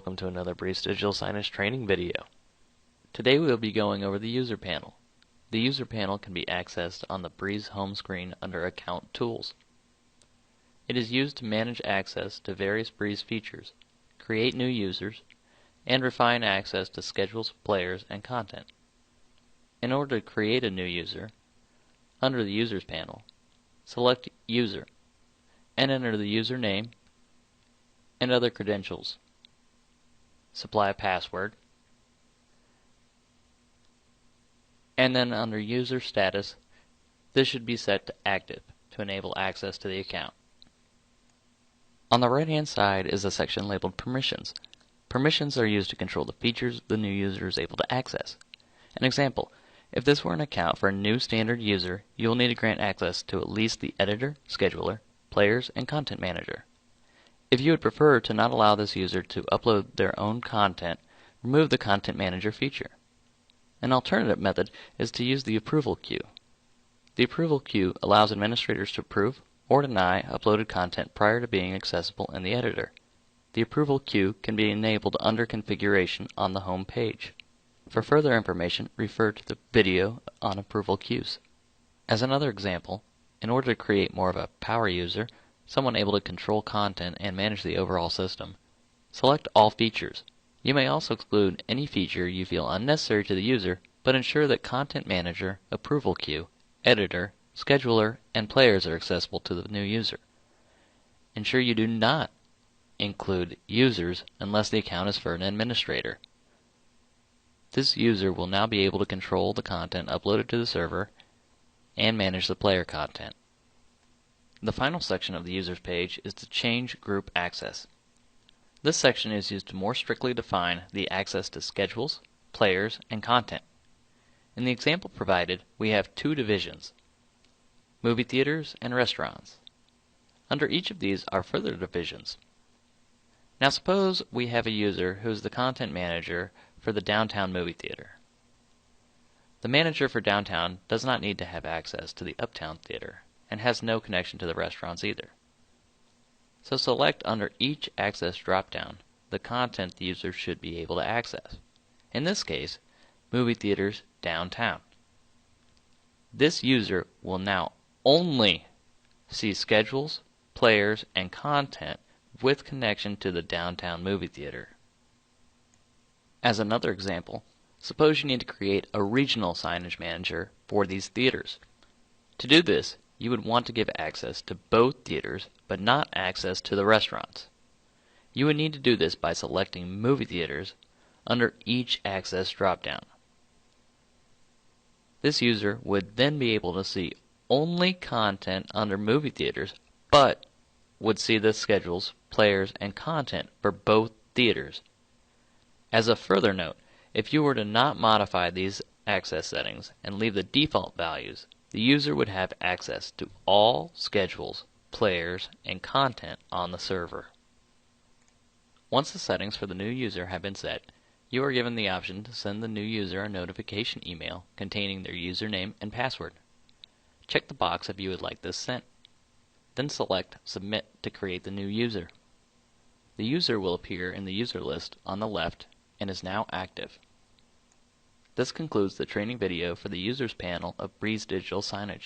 welcome to another Breeze Digital Signage training video. Today we will be going over the user panel. The user panel can be accessed on the Breeze home screen under Account Tools. It is used to manage access to various Breeze features, create new users, and refine access to schedules, players, and content. In order to create a new user, under the Users panel, select User and enter the username and other credentials. Supply a password, and then under User Status, this should be set to Active to enable access to the account. On the right hand side is a section labeled Permissions. Permissions are used to control the features the new user is able to access. An example, if this were an account for a new standard user, you will need to grant access to at least the editor, scheduler, players, and content manager. If you would prefer to not allow this user to upload their own content, remove the Content Manager feature. An alternative method is to use the approval queue. The approval queue allows administrators to approve or deny uploaded content prior to being accessible in the editor. The approval queue can be enabled under Configuration on the home page. For further information, refer to the video on approval queues. As another example, in order to create more of a power user, someone able to control content and manage the overall system, select All Features. You may also exclude any feature you feel unnecessary to the user, but ensure that Content Manager, Approval Queue, Editor, Scheduler, and Players are accessible to the new user. Ensure you do not include users unless the account is for an administrator. This user will now be able to control the content uploaded to the server and manage the player content. The final section of the Users page is to change group access. This section is used to more strictly define the access to schedules, players, and content. In the example provided, we have two divisions, movie theaters and restaurants. Under each of these are further divisions. Now suppose we have a user who is the content manager for the downtown movie theater. The manager for downtown does not need to have access to the uptown theater and has no connection to the restaurants either. So select under each access drop-down the content the user should be able to access. In this case, movie theaters downtown. This user will now only see schedules, players, and content with connection to the downtown movie theater. As another example, suppose you need to create a regional signage manager for these theaters. To do this, you would want to give access to both theaters, but not access to the restaurants. You would need to do this by selecting movie theaters under each access drop-down. This user would then be able to see only content under movie theaters, but would see the schedules, players, and content for both theaters. As a further note, if you were to not modify these access settings and leave the default values, the user would have access to all schedules, players, and content on the server. Once the settings for the new user have been set, you are given the option to send the new user a notification email containing their username and password. Check the box if you would like this sent. Then select Submit to create the new user. The user will appear in the user list on the left and is now active. This concludes the training video for the Users panel of Breeze Digital Signage.